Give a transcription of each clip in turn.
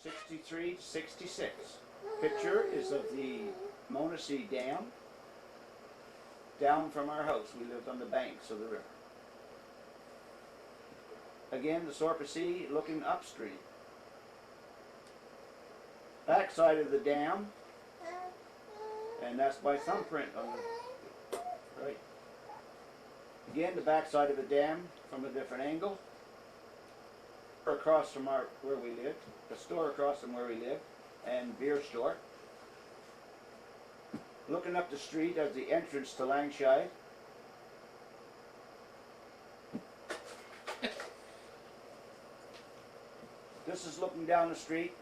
63 to 66. Picture is of the Monacy Dam down from our house. We lived on the banks of the river. Again, the Sorpa Sea looking upstream. Back side of the dam, and that's my thumbprint on the right. Again, the back side of the dam from a different angle. Across from where we lived, the store across from where we lived, and beer store. Looking up the street as the entrance to Langside. This is looking down the street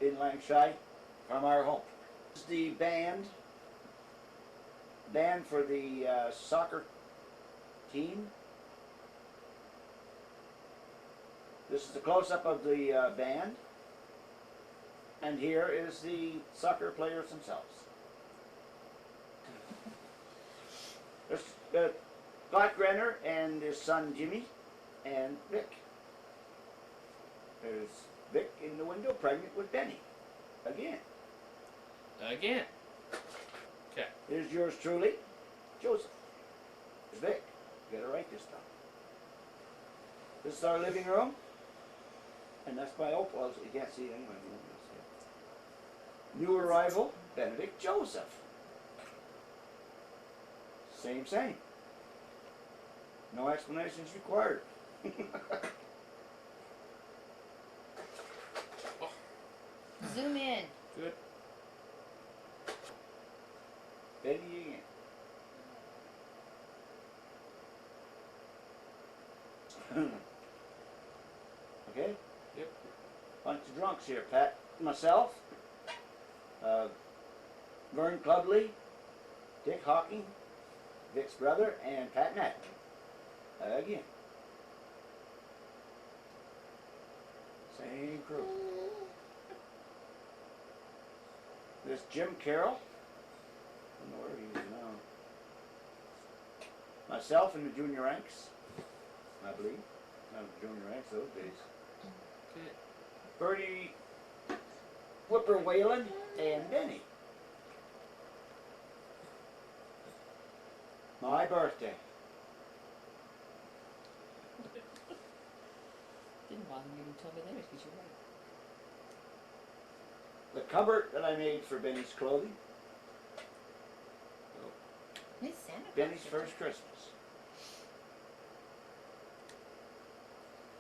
in Langside from our home. This is the band for the soccer team. This is the close-up of the band, and here is the soccer players themselves. There's Scott Grenner and his son Jimmy and Vic. There's Vic in the window, pregnant with Benny. Again. Again. Okay. Here's yours truly, Joseph. There's Vic. Get it right this time. This is our living room. And that's my opals. You can't see it anyway. New arrival, Benedict Joseph. Same. No explanations required. Zoom in. Good. Benny again. Okay? Yep. Bunch of drunks here. Pat, myself, Vern Clubley, Dick Hawking, Vic's brother, and Pat Madden. Again. Same crew. This Jim Carroll. I don't know where he is now. Myself in the junior ranks, I believe. Not the junior ranks those days. Okay. Bertie, Whipper Whalen, and Benny. My birthday. Didn't bother me to tell me later because you're right. The cupboard that I made for Benny's clothing. Miss Santa Benny's Claus. first Christmas.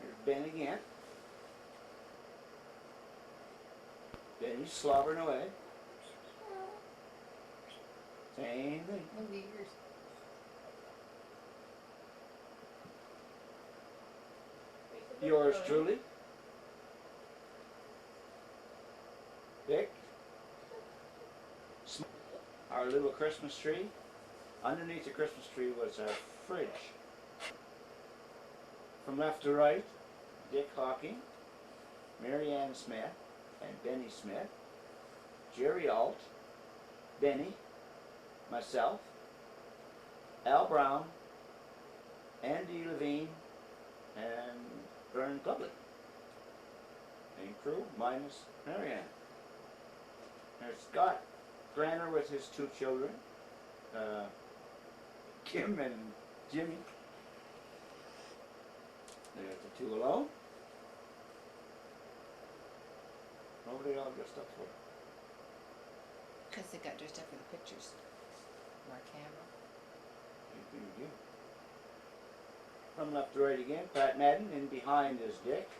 Here's Ben again. Benny's slobbering away. Same thing. Look at yours. Yours truly. Vic. Our little Christmas tree. Underneath the Christmas tree was a fridge. From left to right, Dick Hawking, Mary Ann Smith, and Benny Smith, Jerry Alt, Benny, myself, Al Brown, Andy Levine, and Vern Clubley. Same crew, minus Mary Ann. There's Scott Granner with his two children, Kim and Jimmy. There's the two alone. What were they all dressed up for? Because they got dressed up for the pictures. For our camera. Anything you do. From left to right again, Pat Madden, and behind is Dick,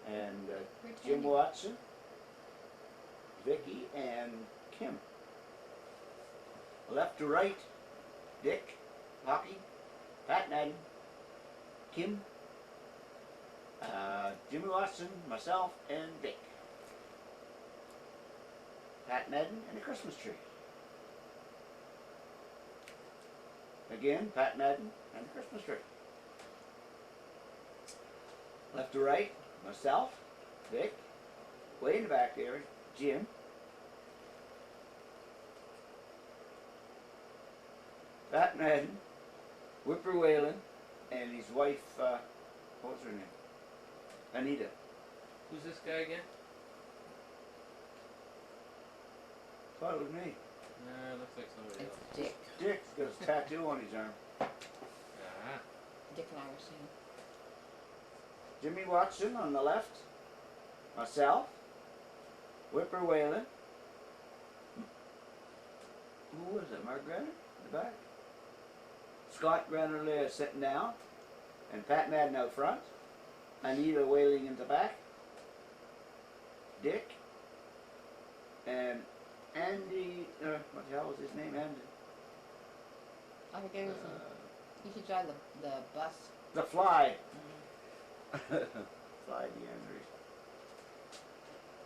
and Jim Watson, Vicky, and Kim. Left to right, Dick, Hockey, Pat Madden, Kim, Jimmy Watson, myself, and Vic. Pat Madden and a Christmas tree. Again, Pat Madden and a Christmas tree. Left to right, myself, Vic, way in the back there, Jim, Pat Madden, Whipper Whalen, and his wife, what was her name? Anita. Who's this guy again? Thought it was me. Nah, looks like somebody else. It's Dick. Dick's got his tattoo on his arm. Ah. Dick and I were seeing. Jimmy Watson on the left. Myself. Whipper Whalen. Who was it? Mark Granner? In the back. Scott Granner sitting down. And Pat Madden out front. Anita Whaling in the back. Dick. And Andy, what the hell was his name? Andy. I forget his name. He should drive the bus. The Fly. Fly DeAndre.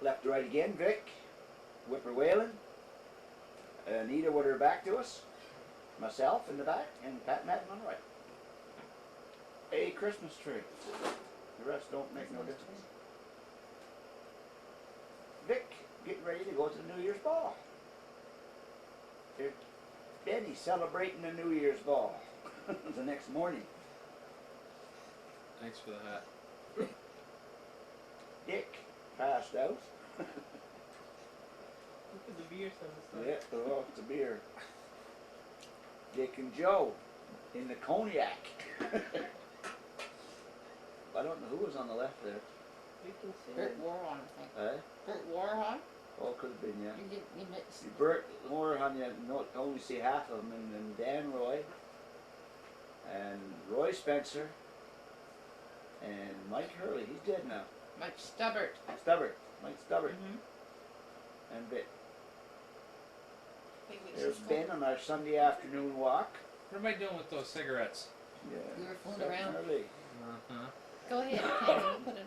Left to right again, Vic. Whipper Whalen. Anita with her back to us. Myself in the back, and Pat Madden on the right. A Christmas tree. The rest don't make no difference. Vic, getting ready to go to the New Year's ball. There's Benny celebrating the New Year's ball the next morning. Thanks for the hat. Dick passed out. Look at the beer on the Yeah, oh, it's a beer. Dick and Joe in the cognac. I don't know who was on the left there. You can see Bert it. Warhol, I think. Eh? Bert Warhol? Oh, could have been, yeah. You mixed. See, Bert Moorhan, you only see half of them, and then Dan Roy, and Roy Spencer, and Mike Hurley. He's dead now. Mike Stubbert. Stubbert. Mike Stubbert. Mm-hmm. And Vic. There's Ben on our Sunday afternoon walk. What am I doing with those cigarettes? Yeah. We were fooling Sitting around. early. Uh-huh. Go ahead, Kenny, we'll put it on.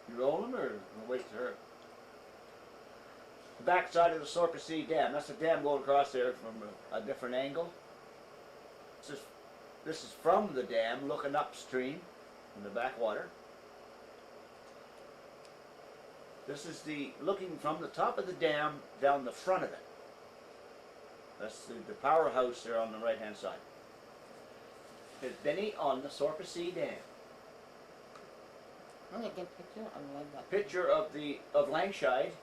You roll them or we'll wait to her? The back side of the Sorpesee Dam. That's a dam going across there from a different angle. This is from the dam looking upstream in the backwater. This is the looking from the top of the dam down the front of it. That's the powerhouse there on the right hand side. There's Benny on the Sorpesee Dam. That's a good picture. I love that. Picture of Langside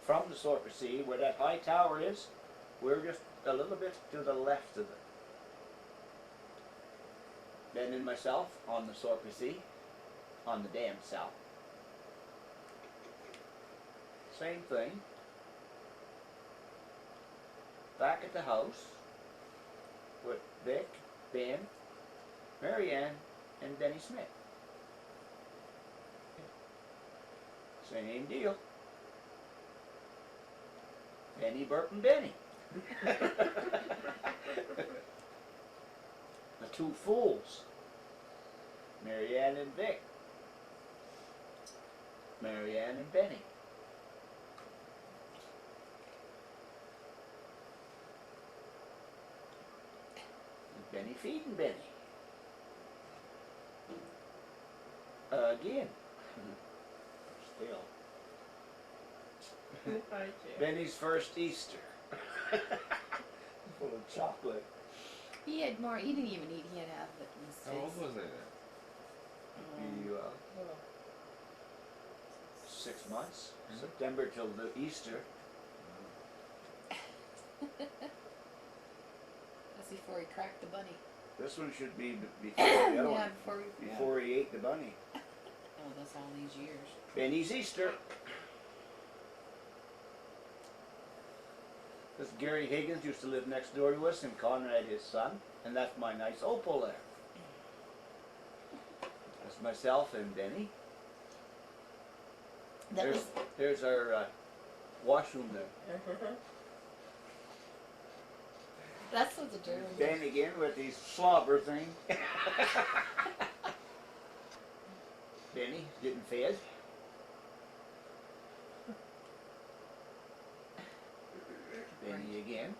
from the Sorpesee, where that high tower is. We're just a little bit to the left of it. Ben and myself on the Sorpesee, on the dam south. Same thing. Back at the house with Vic, Ben, Marianne, and Denny Smith. Same deal. Benny, Bert, and Benny. The two fools. Marianne and Vic. Marianne and Benny. And Benny feeding Benny. Again. Still. Hi, Chair. Benny's first Easter. Full of chocolate. He had more. He didn't even eat. He had half of it in his How old face. was I then? You, Oh. 6 months. Mhm. September till the Easter. That's before he cracked the bunny. This one should be before the other Yeah, one. before we. Before he ate the bunny. Oh, that's all these years. Benny's Easter. This Gary Higgins used to live next door to us, and Conrad his son, and that's my nice opal there. That's myself and Benny. That was. There's our washroom there. That's what the dirty. Ben again with his slobber thing. Benny getting fed. Benny again.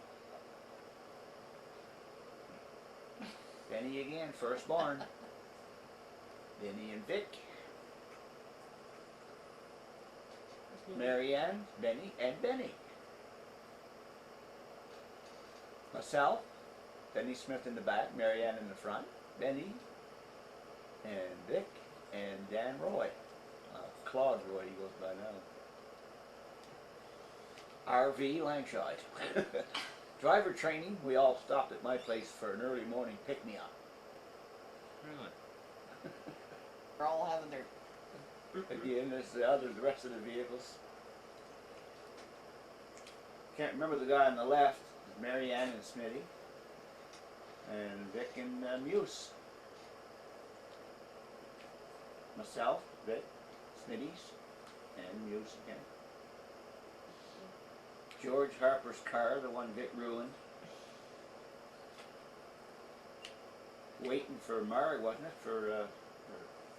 Benny again, firstborn. Benny and Vic. Marianne, Benny, and Benny. Myself, Benny Smith in the back, Marianne in the front, Benny, and Vic, and Dan Roy. Claude Roy, he goes by now. RV Langside. Driver training, we all stopped at my place for an early morning pick-me-up. Really? We're all having their. Again, there's the rest of the vehicles. Can't remember the guy on the left, Mary Ann and Smitty, and Vic and Muse. Myself, Vic, Smitty's, and Muse again. George Harper's car, the one Vic ruined. Waiting for Mary, wasn't it? For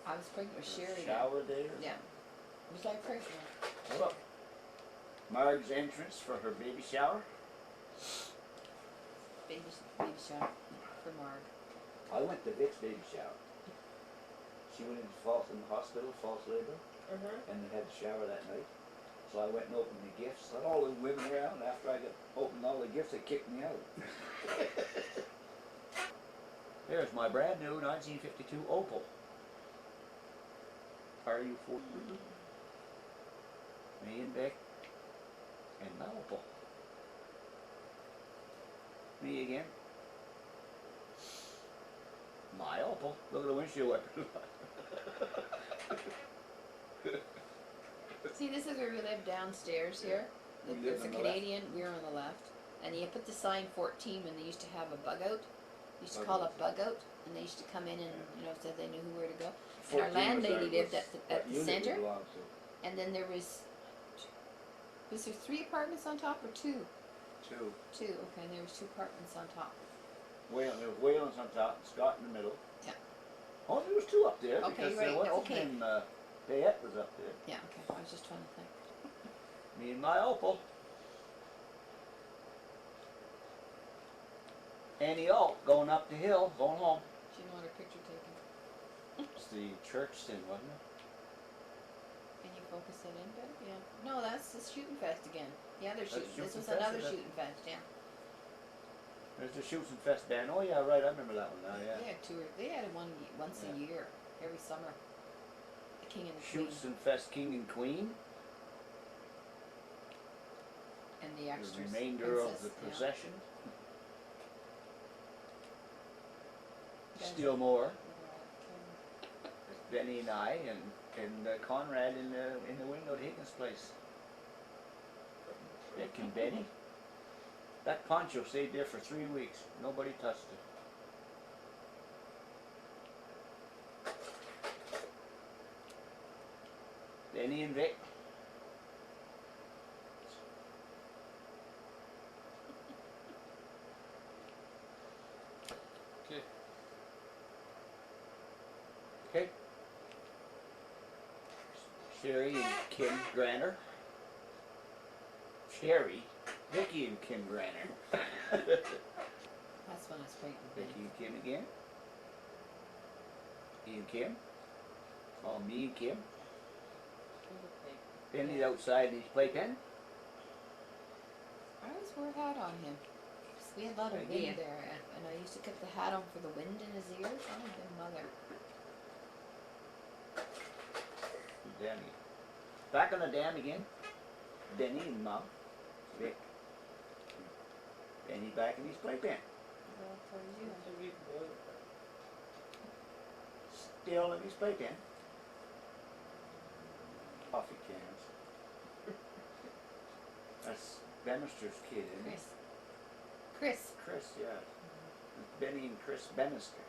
I was pregnant with Sherry. shower day or Yeah. Was I pregnant? something? Look, Marg's entrance for her baby shower. Baby shower for Marg. I went to Vic's baby shower. She went in the hospital, false labor, and they had the shower that night. So I went and opened the gifts. Let all the women around. After I got opened all the gifts, they kicked me out. There's my brand new 1952 Opel. RU4. Me and Vic and my Opel. Me again. My Opel. Look at the windshield wiper. See, this is where we live downstairs here. We live There's a on the Canadian, we're on the left. And you put the sign 14 when they used to have a bug out. They used to call it bug out. And they used to come in and, so they knew where to go. And our landlady lived at the center. And then there was there 3 apartments on top or 2? 2. 2, okay, and there was 2 apartments on top. There was Whalen's on top and Scott in the middle. Yeah. Oh, there was 2 up there. Okay, because right, what's his okay. name, Bayette was up there. Yeah, okay, I was just trying to think. Me and my Opel. Annie Alt going up the hill, going home. She didn't want her picture taken. It's the church thing, wasn't it? Can you focus it in better? Yeah. No, that's the shooting fest again. Yeah, they're That's shooting. This Shooting was Fest, another is it? shooting fest, yeah. There's the Shoots and Fest band. Oh yeah, right, I remember that one now, yeah. They had 2 or they had it once a year, every summer. The King and the Shoots Queen and Fest King and Queen. and the The extras. remainder of Princess, the yeah. procession. Guys, Still more. okay. Benny and I and Conrad in the window at Higgins' place. Vic and Benny. That poncho stayed there for 3 weeks. Nobody touched it. Benny and Vic. Okay. Okay. Sherry and Kim Granner. Sherry, Vicky and Kim Granner. That's when I was pregnant with Vicky Benny. and Kim again. Me and Kim. Oh, me and Kim. Benny's outside in his playpen. I always wore a hat on him. We had a lot of Again. wind there, and I used to keep the hat on for the wind in his ears. Oh, good mother. Danny. Back on the dam again. Benny and Mom. Vic. Benny back in his playpen. Well, towards you. Still in his playpen. Coffee cans. That's Bemister's kid, isn't it? Chris. Chris, yeah. Benny and Chris Bemister.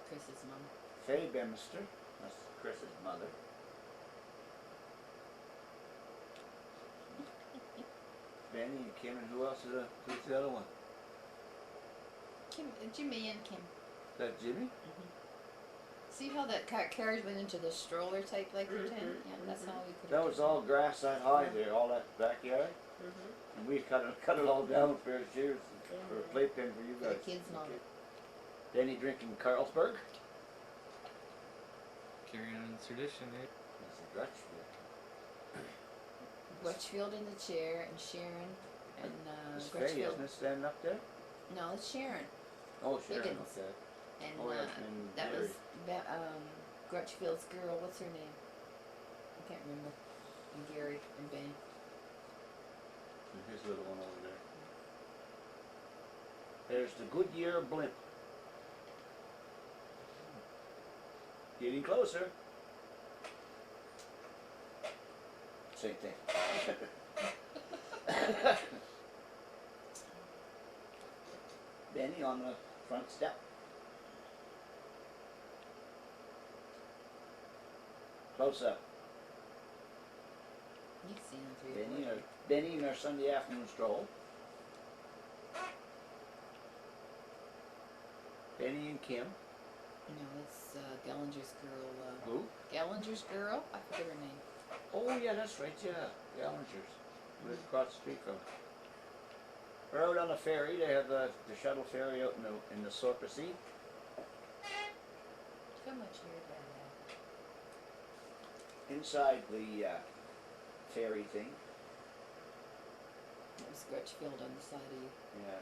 Chris's mom. Faye Bemister. That's Chris's mother. Benny and Kim, and who else is who's the other one? Kim, Jimmy and Kim. Is that Jimmy? See how that carriage went into the stroller type like Lieutenant? Yeah, that's how we could. That was all grass that high there, all that backyard. And we cut it all down for a cheers, for a playpen for you For the guys. kids and all that. Benny drinking Carlsberg. Carrying on the tradition, eh? That's a Dutch beer. Wetchfield in the chair and Sharon and It's Faye, Crutchfield. isn't it, standing up there? No, it's Sharon. Oh, Sharon, Higgins. okay. And Oh, yeah, and that Gary. was Grutchfield's girl. What's her name? I can't remember. And Gary and Ben. And his little one over there. There's the Goodyear blimp. Getting closer. Same thing. Benny on the front step. Close up. You've seen them 3 or 4 times. Benny in our Sunday afternoon stroll. Benny and Kim. No, it's Gellinger's girl. Who? Gellinger's girl? I forget her name. Oh yeah, that's right, yeah. Gallagher's. Right across the street from it. We're out on the ferry. They have the shuttle ferry out in the Sorpa Sea. How much here did I Inside the ferry thing. have? It was Grutchfield on the side of you. Yeah.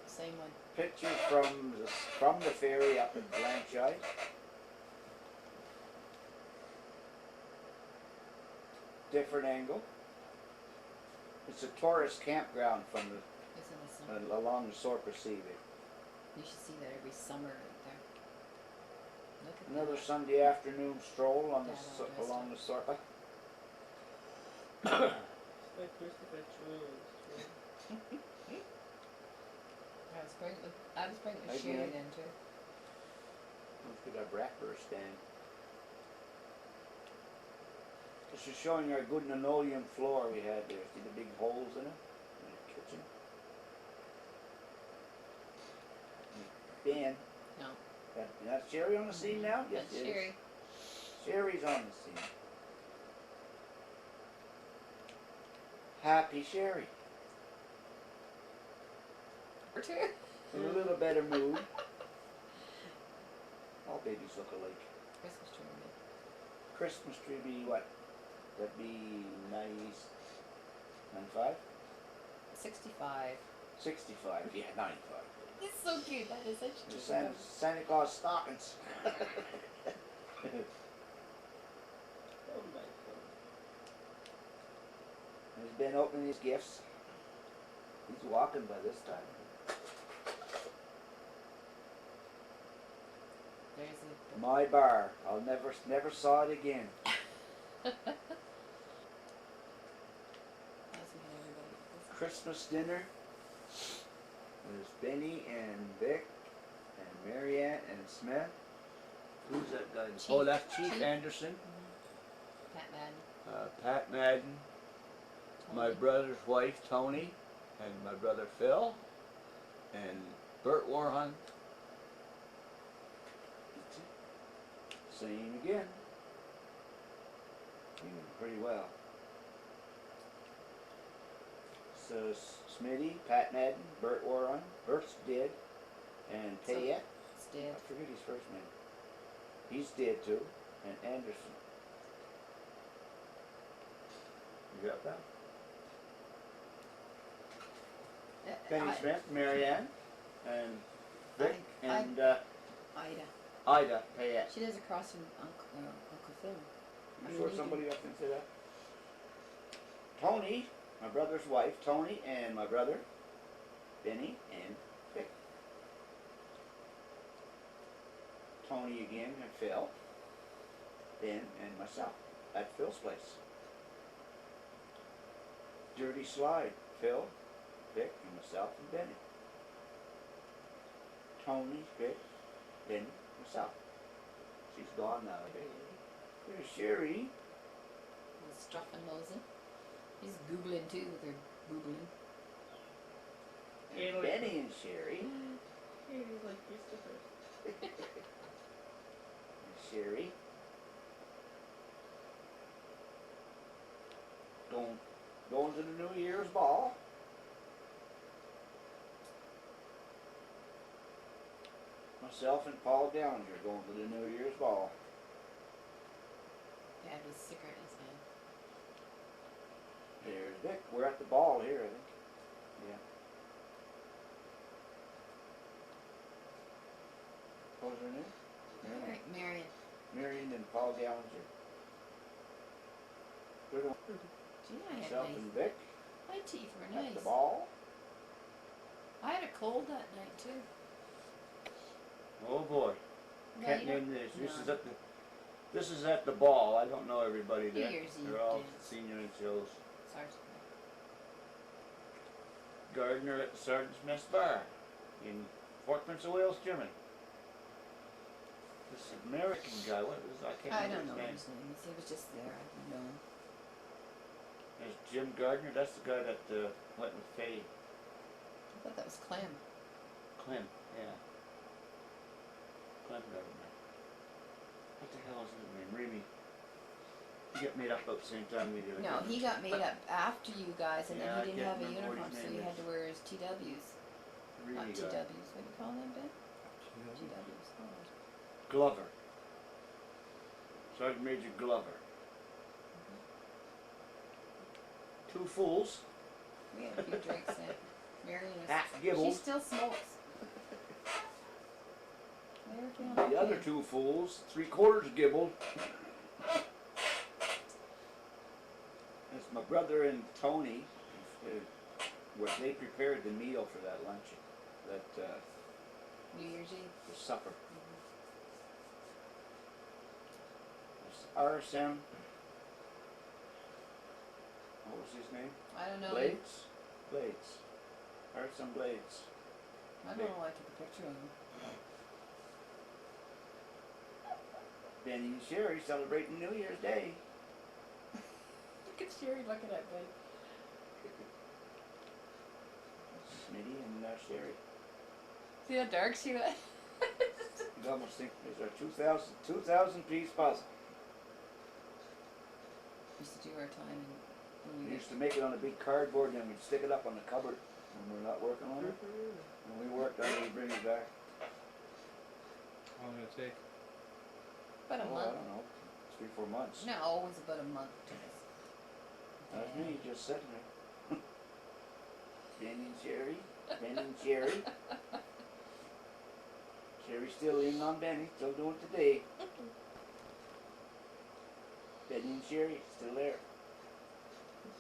Same one. Picture from the ferry up in Blanchard. Different angle. It's a tourist campground from It's in the summer. along the Sorpa Sea there. You should see that every summer right there. Look at Another that. Sunday afternoon stroll on Dad all dressed along the Sorpa. It's like Christopher Truman. I was pregnant with Again. Sherry then too. Look at our bratwurst stand. This is showing our good linoleum floor we had there. See the big holes in it? In the kitchen. Dan, No, that's Sherry on the scene now? Yes, that's it is. Sherry. Sherry's on the scene. Happy Sherry. Or two. In a little better mood. All babies look alike. Christmas tree. Christmas tree be what? That'd be 95? 65. 65, yeah, 95. It's so cute. That is such The cute. Santa Claus stockings. Oh my god. He's been opening his gifts. He's walking by this time. There's a. My bar. I'll never saw it again. That's when everybody. Christmas dinner. There's Benny and Vic and Marianne and Smith. Who's that guy? Chief. Oh, that's Chief Chief. Anderson. Pat Madden. Pat Madden. My Tony. brother's wife, Tony. And my brother, Phil. And Bert Warhun. Same again. Doing pretty well. So Smitty, Pat Madden, Bert Warhun. Bert's dead. And So- Tayette. It's I dead. forget his first name. He's dead too. And Anderson. You got that? Benny Smith, Marianne, and Vic, I- and Ida. Ida Payette. She lives across from Uncle Phil. You sure somebody else can say that? Tony, my brother's wife, Tony, and my brother, Benny, and Vic. Tony again, and Phil, Ben, and myself at Phil's place. Dirty Slide, Phil, Vic, and myself, and Benny. Tony, Vic, Benny, myself. She's gone now. There's Sherry. Was Struffenhosen. He's googling too with her googling. And Benny and Sherry. He's like Christopher. And Sherry. Going to the New Year's ball. Myself and Paul Gallagher going to the New Year's ball. Dad was a cigarette in his hand. There's Vic. We're at the ball here, I think. Yeah. What was her name? Marion. Marion. Marion and Paul Gallinger. They're the ones, Gee, I had myself nice. and Vic My teeth were at nice. the ball. I had a cold that night too. Oh boy. No, Can't you don't- name this. This no. is at the ball. I don't know everybody New there. Year's Eve They're all dance. senior shows. Sergeant. Gardner at the Sergeant's Mess Bar in Fort Prince of Wales, Germany. This American guy, what was I can't I remember don't know his what his name is. He was just there. I didn't know him. There's Jim Gardner. That's the guy that went with Faye. I thought that was Clem. Clem, yeah. Clem Gardner. What the hell is his name? Remy. He got made up about the same time we did. I No, can't he remember. got made up after you guys, and Yeah, then I he didn't can't have a remember what uniform, his so name he had is. to wear his TWs. Remy Not guy. TWs. What do you call them, Ben? TWs. Oh. Glover. Sergeant Major Glover. Two fools. We had a few drinks then. Marion was. Half She gibbled. still smokes. They were feeling The other okay. two fools, 3/4 gibbled. It's my brother and Tony. What they prepared the meal for that luncheon, that New Year's Eve. the supper. It's RSM. What was his name? I don't know. Blades. RSM Blades. I don't know. I took a picture of him. Benny and Sherry celebrating New Year's Day. Look at Sherry looking at me. Smitty and Sherry. See how dark she was? You almost think there's our 2,000 piece puzzle. We used to do our time in We New used to make it on a big cardboard and then we'd stick it up on the cupboard when we're not working on it. When we worked on it, we'd bring it back. How long did it take? About a Oh, I month. don't know, 3-4 months. No, it was about a month to us. That's me, just sitting there. Benny and Sherry. Sherry's still leaning on Benny, still doing it today. Benny and Sherry, still there.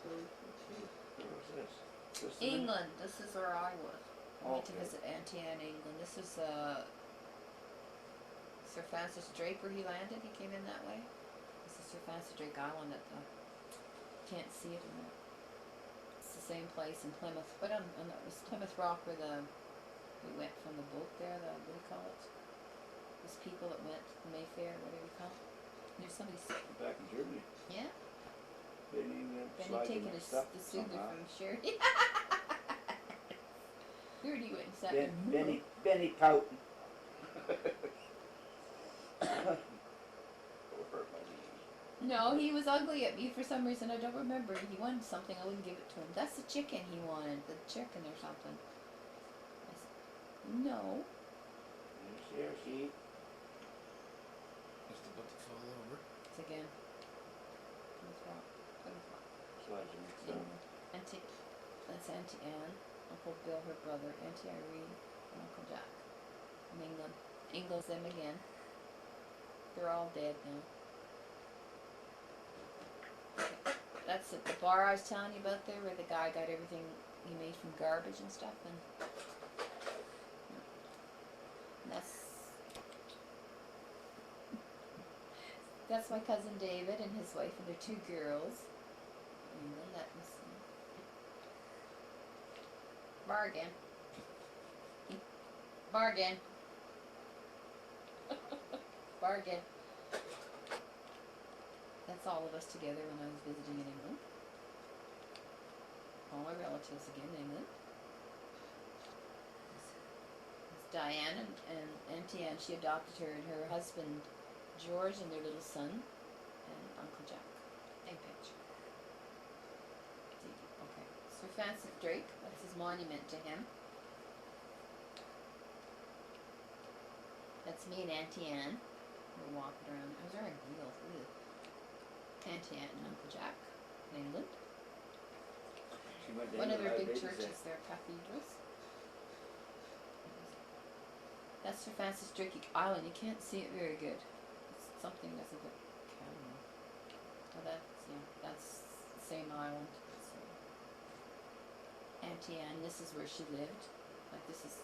Where was this? This is in- England. This is where I was. I went to Okay. visit Auntie Anne, England. This is Sir Francis Drake where he landed. He came in that way. This is Sir Francis Drake Island that can't see it. It's the same place in Plymouth, but on it was Plymouth Rock where we went from the boat there. What do you call it? Those people that went to Mayfair, whatever you call it. There's somebody sitting. Back in Germany. Yeah. Benny Benny sliding taking their the stuff Soother somehow. from Sherry. Here he went and sat Benny pouting. No, he was ugly at me for some reason. I don't remember. He wanted something. I wouldn't give it to him. That's the chicken he wanted. The chicken or something. I said, no. There she. Just about to fall over. It's again. Plymouth Rock. Plymouth Rock. Slides are mixed up. Auntie, that's Auntie Anne. Uncle Bill, her brother. Auntie Irene. And Uncle Jack. In England. England's them again. They're all dead now. That's at the bar I was telling you about there, where the guy got everything he made from garbage and stuff, and that's my cousin David and his wife and their 2 girls. And then let me see. Bargain. Bargain. Bargain. That's all of us together when I was visiting in England. All my relatives again in England. It's Diane and Auntie Anne. She adopted her and her husband George and their little son and Uncle Jack. Same picture. Okay. Sir Francis Drake. That's his monument to him. That's me and Auntie Anne. We're walking around. I was wearing heels. Ew. Auntie Anne and Uncle Jack in England. She went to One of England, their I big babysat. churches, their cathedrals. That's Sir Francis Drake Island. You can't see it very good. It's something that's a bit camera. Oh, that's the same island. So, Auntie Anne, this is where she lived. Like this is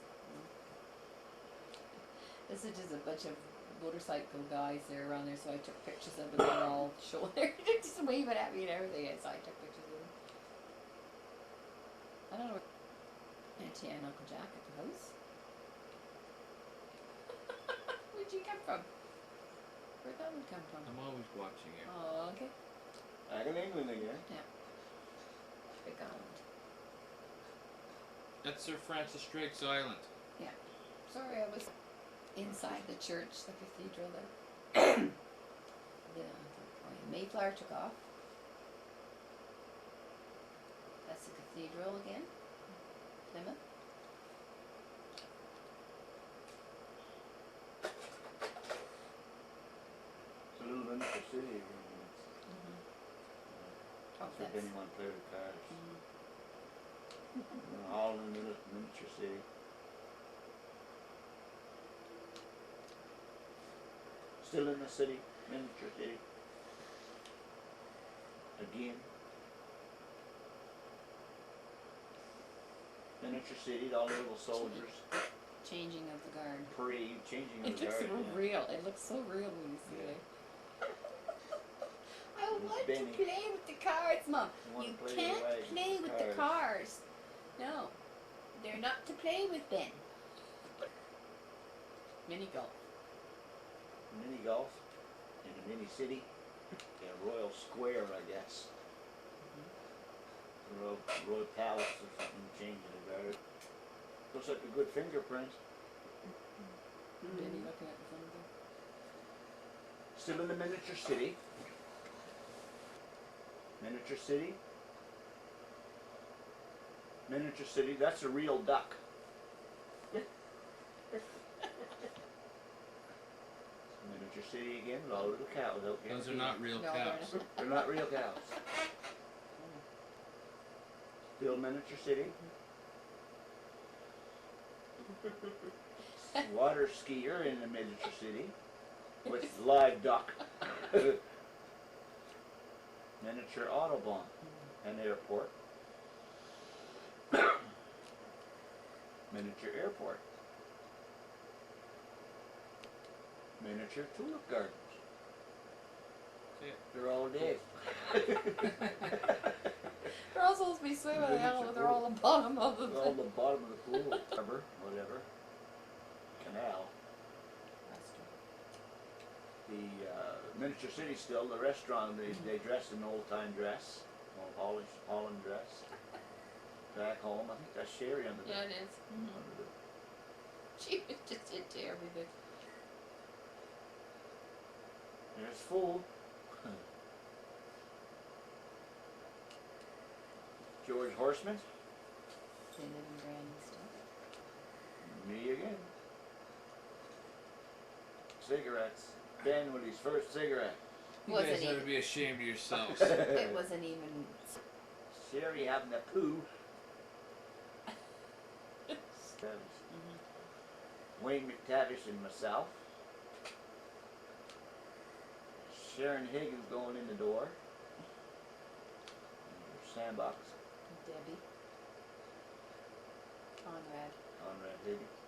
just a bunch of motorcycle guys there around there, so I took pictures of them. They're all showing just waving at me and everything, so I took pictures of them. I don't know where Auntie Anne and Uncle Jack at the house. Where'd you come from? Where'd that one come from? I'm always watching you. Oh, okay. Back in England again. Big island. That's Sir Francis Drake's Island. Sorry, I was inside the church, the cathedral there. Mayflower took off. That's the cathedral again. Plymouth. It's a little miniature city. Oh, If that's. anyone played with cars. Mhm. Holland miniature city. Still in the city, miniature city. Again. Miniature city, all the little soldiers. Changing of the guard. Parade, changing of It the looks guard. so real. It looks so real when you see it. I want Benny. to play with the cards, Mom. wanna You play with can't wagons play and with the cars. No, they're not to play with, Ben. Mini golf. Mini golf in a mini city. In a royal square, I guess. Royal palace or something, changing the guard. Looks like a good fingerprint. Benny looking at the phone again. Still in the miniature city. Miniature city. Miniature city, that's a real duck. Miniature city again, a lot of little cows out there. Those are not real No, cows. They're not real cows. Still miniature city. Water skier in the miniature city with live duck. Miniature autobahn and airport. Miniature airport. Miniature tulip gardens. Yeah. They're all dead. They're all supposed to be swimming in the hell, they're all the bottom of the All the bottom of the pool, whatever. Canal. The miniature city still, the restaurant, they dress in old time dress, old Holland dress. Back home, I think that's Sherry under Yeah, the, it is. under the She was just into everything. There's food. George Horseman, They live in Grand and stuff. me again. Cigarettes. Ben with his first cigarette. You Wasn't guys ought even- to be ashamed of yourselves. It wasn't even. Sherry having a poo. Wayne McTavish and myself. Sharon Higgins going in the door. Sandbox. Debbie. Conrad. Conrad Higgins.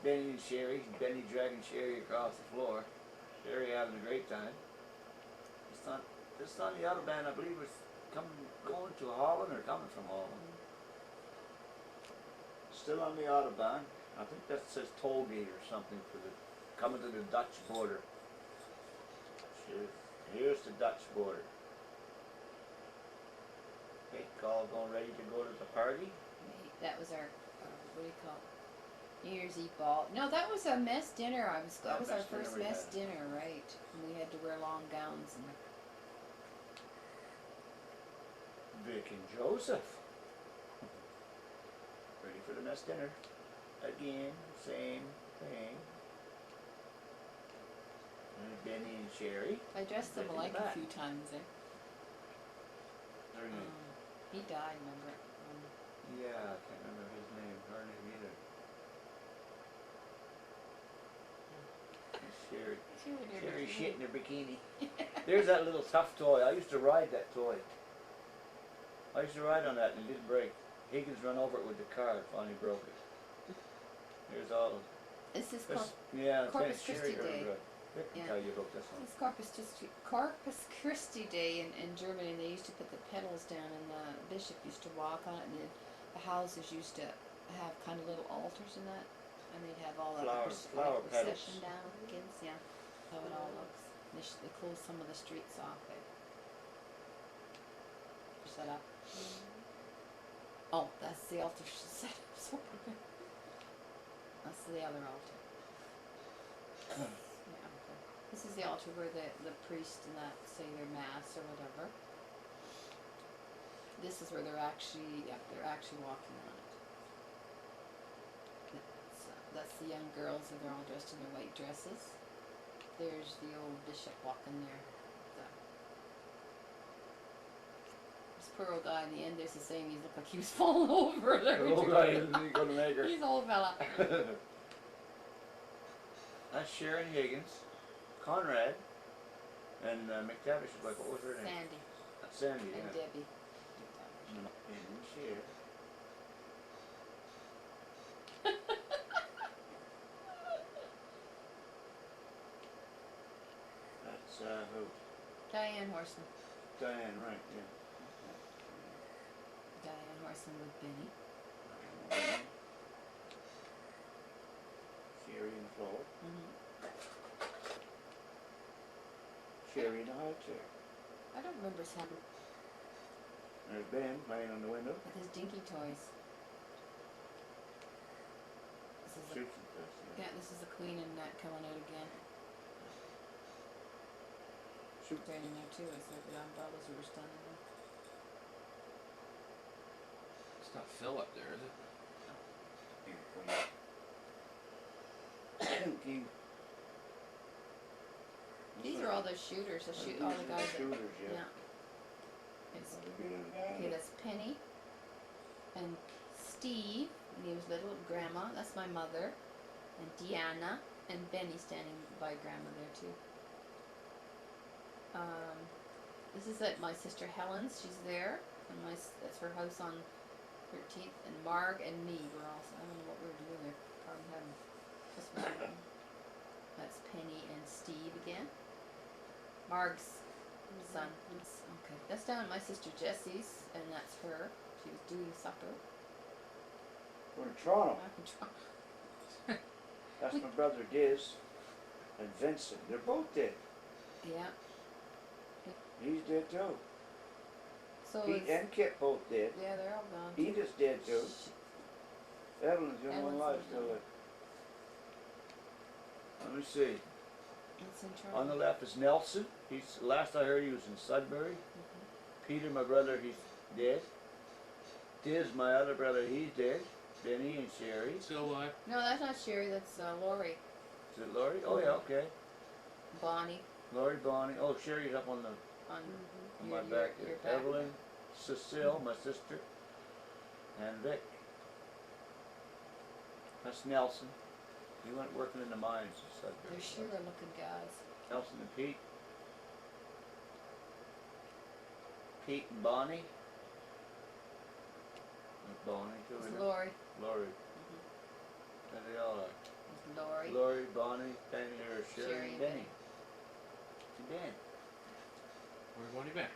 Benny and Sherry. Benny dragging Sherry across the floor. Sherry having a great time. This on the autobahn, I believe, was going to Holland or coming from Holland. Still on the autobahn. I think that says toll gate or something for the coming to the Dutch border. Here's the Dutch border. Okay, call going ready to go to the party. That was our, what do you call it? New Year's Eve ball. No, that was a mess dinner. That was our Mess dinner first we mess had. dinner, right? And we had to wear long gowns and. Vic and Joseph. Ready for the mess dinner. Again, same thing. And Benny and Sherry. I dressed them Back in the alike a back. few times there. Her name. He died, remember? Yeah, I can't remember his name. Her name either. Sherry. She would do Sherry it. shit in her bikini. There's that little tough toy. I used to ride that toy. I used to ride on that and it didn't break. Higgins run over it with the car, finally broke it. There's all of This is this. Yeah, Corpus Sherry Christi Day. earned right. Vic can Yeah. tell you about this one. It's Corpus Christi Day in Germany, and they used to put the pedals down, and the bishop used to walk on it, and the houses used to have kind of little altars in that, and they'd have all that Flower procession petals. down with the kids, yeah. How it all looks. They close some of the streets off there. Set up. Oh, that's the altar she set up. So that's the other altar. Yeah, okay. This is the altar where the priest and that say their mass or whatever. This is where they're actually walking on it. That's the young girls, and they're all dressed in their white dresses. There's the old bishop walking there. This poor old guy in the end, there's the saying, he looked like he was falling over. The old guy isn't gonna make her. He's an old fella. That's Sharon Higgins, Conrad, and McTavish was like, what was her name? Sandy Sandy, and yeah. Debbie. And Cher. That's who? Diane Horseman. Diane, right? Yeah. Diane Horseman with Benny. Sherry in the floor. Mm-hmm. Sherry in the high chair. I don't remember his having There's Ben playing on the window. with his dinky toys. This is the, Shoots and stuff. yeah, this is the Queen and that coming out again. Shoot. Right in there too. It's like the umbrellas we were standing there. It's not Phil up there, is it? King. These are all the shooters. The shoot all the guys. That, Shooters, yeah. yeah. It's okay. That's Penny and Steve. And he was little. Grandma. That's my mother. And Deanna and Benny standing by Grandma there too. This is at my sister Helen's. She's there, and that's her house on 13th. And Marg and me were also. I don't know what we were doing there. Probably having Christmas. That's Penny and Steve again. Marg's son. Okay, that's down at my sister Jessie's, and that's her. She was doing supper. We're in Toronto. Back in Toronto. That's my brother Diz and Vincent. They're both dead. Yeah. He's dead too. So Pete it's, and Kip both dead. yeah, they're all gone. Edith's dead too. Evelyn's the only one Evelyn's alive still still there. Let me see. It's in On the Toronto. left is Nelson. He's last I heard he was in Sudbury. Peter, my brother, he's dead. Diz, my other brother, he's dead. Benny and Sherry. Still alive? No, that's not Sherry. That's Lori. Is it Laurie? Oh yeah, okay. Bonnie Laurie, Bonnie. Oh, Sherry's up on the on on your, my back your there. back. Evelyn, Cecile, my sister, and Vic. That's Nelson. He went working in the mines in Sudbury. They're Shearer looking guys. Nelson and Pete. Pete and Bonnie. That's Bonnie too, It's isn't it? Lori. Laurie. And they all are. It's Lori. Laurie, Bonnie, Penny, or Sherry, Sherry and and Benny. And Ben. Where's Bonnie back?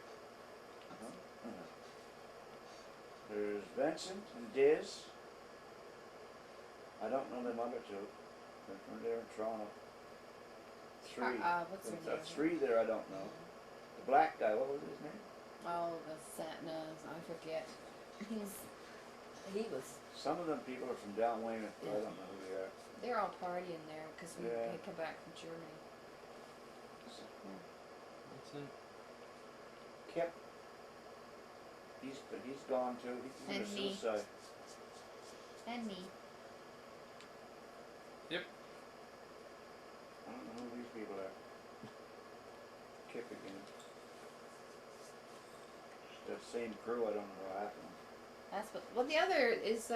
There's Vincent and Diz. I don't know them other two. They're from there in Toronto. Three. What's her name? That's three there I don't know. The black guy, what was his name? Oh, the Satnas. I forget. He was. Some of them people are from down Weymouth, but I don't know who they are. They're all partying there because we Yeah. had come back from Germany. What's that? Kip. He's gone too. He committed And me. suicide. And me. I don't know who these people are. Kip again. The same crew, I don't know what happened. That's what. Well, the other is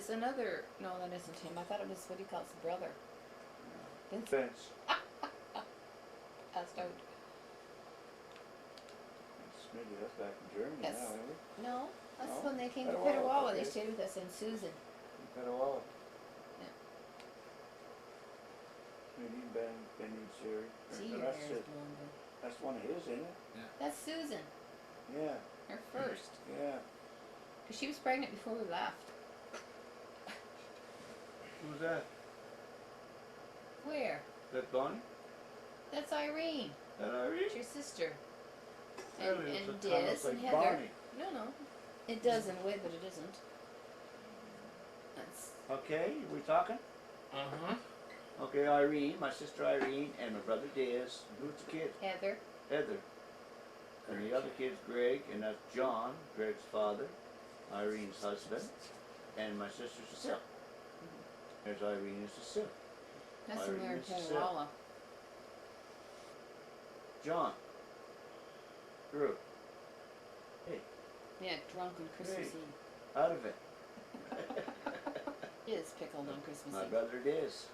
another. No, that isn't him. I thought it was what he calls the brother. Vince. Vince. passed out. Maybe that's back in Germany Yes. now, isn't it? No, that's No? when they came to Petawawa, Petawawa. They okay. stayed with us in Susan. Petawawa. Yeah. Canadian band, Benny and Sherry. Gee, Or your that's, hair's blonde. Then. that's one of his, isn't it? That's Susan, Yeah, her first. yeah. Cause she was pregnant before we left. Who's that? Where? That Bonnie? That's Irene. That Irene? It's your sister. And, Really, it's and a kind of Diz and like Heather. Bonnie. No. It does in a way, but it isn't. That's Okay, we talking? Uh-huh. Okay, Irene, my sister Irene, and my brother Diz. Who's the kid? Heather. Heather. And the other kid's Greg, and that's John, Greg's father, Irene's husband, and my sister Cecile. There's Irene and Cecile. That's Irene when we were in is Cecile. Petawawa. John. Drew. Hey, Yeah, drunk on Christmas Hey. Eve. out of it. Is pickled on Christmas My Eve. brother Diz.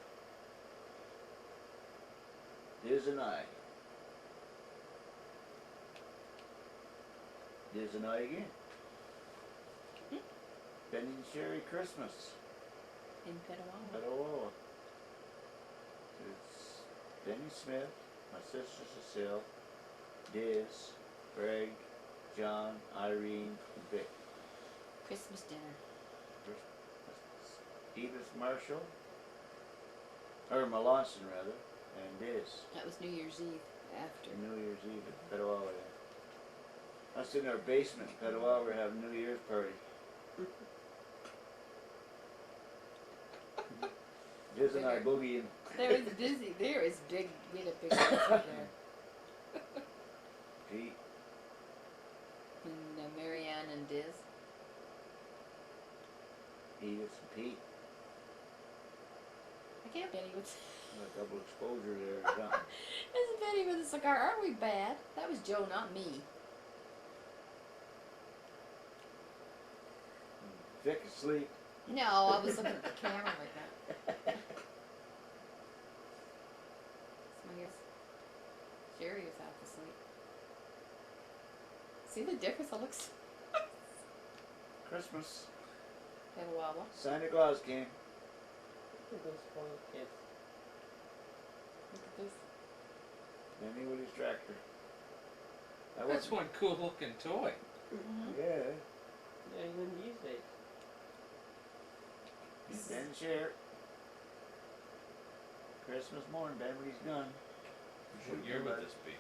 Diz and I. Diz and I again. Hmm? Benny and Sherry Christmas. In Petawawa. Petawawa. It's Benny Smith, my sister Cecile, Diz, Greg, John, Irene, and Vic. Christmas dinner. Edith Marshall, or Melanson rather, and Diz. That was New Year's Eve after. New Year's Eve at Petawawa. Us in our basement at Petawawa, we're having New Year's party. Diz and I boogieing. There was busy. There is big. We had a big house up there. Pete, And Marianne and Diz. Edith, and Pete. I can't Benny with. A double exposure there or something. Isn't Benny with a cigar? Aren't we bad? That was Joe, not me. Vic asleep. No, I was looking at the camera like that. So I guess Jerry was half asleep. See the difference? It looks Christmas. Petawawa. Santa Claus came. Look at those spoiled kids. Look at this. Benny with his tractor. That That's wasn't- one cool looking toy. Mm-hmm. Yeah. Yeah, you wouldn't use it. He's Ben Sher. Christmas morning, Ben with his gun. What year would this be?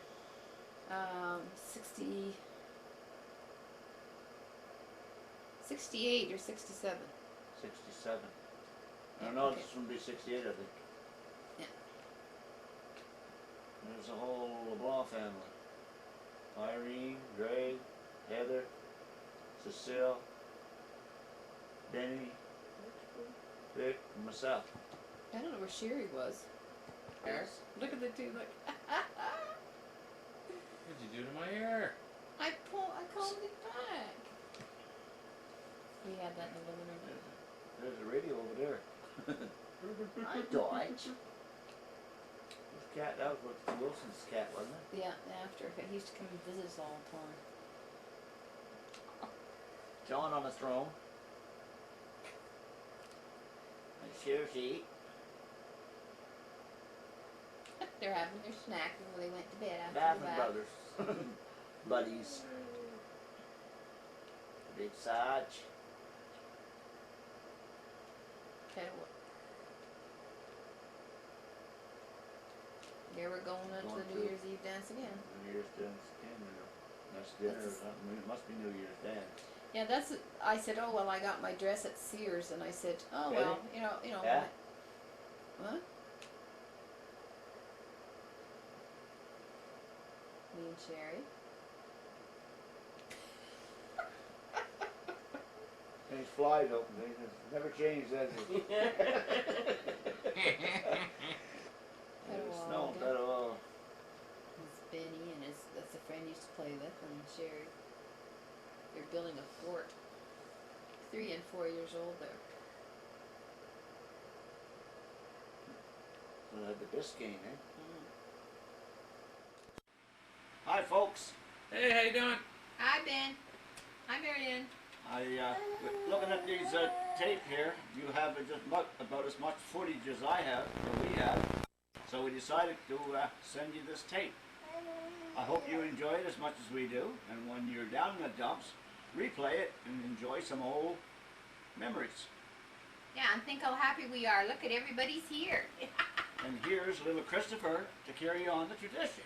68 or 67. 67. I don't Yeah, know, okay. this one be 68, I think. Yeah. There's a whole LeBlanc family. Irene, Greg, Heather, Cecile, Benny, Vic, and myself. I don't know where Sherry was. Yes. Look at the two. Look. What'd you do to my hair? I combed it back. We had that in the living room. There's a radio over there. Hi, Dodge. This cat, that was what Wilson's cat, wasn't it? Yeah, after. He used to come and visit us all the time. John on the throne. And Susie. They're having their snack before they went to bed after the Baffin bath. Brothers. Buddies. Big Sarge. Okay, There we're going up to Going the New to- Year's Eve dance again. New Year's dance again, that's dinner or That's- something. It must be New Year's dance. Yeah, that's. I said, oh well, I got my dress at Sears, and I said, oh well, you know. Yeah. What? Me and Sherry. And his flies open, they just never changed that. It's snowing Petawawa. better well. It's Benny and that's a friend he used to play with, and Sherry. They're building a fort. 3 and 4 years old there. We'll have the Biscayne, eh? Hi, folks. Hey, how you doing? Hi, Ben. Hi, Marianne. Looking at these tape here, you have about as much footage as I have, or we have. So we decided to send you this tape. I hope you enjoy it as much as we do, and when you're down in the dumps, replay it and enjoy some old memories. Yeah, and think how happy we are. Look at everybody's here. And here's little Christopher to carry on the tradition.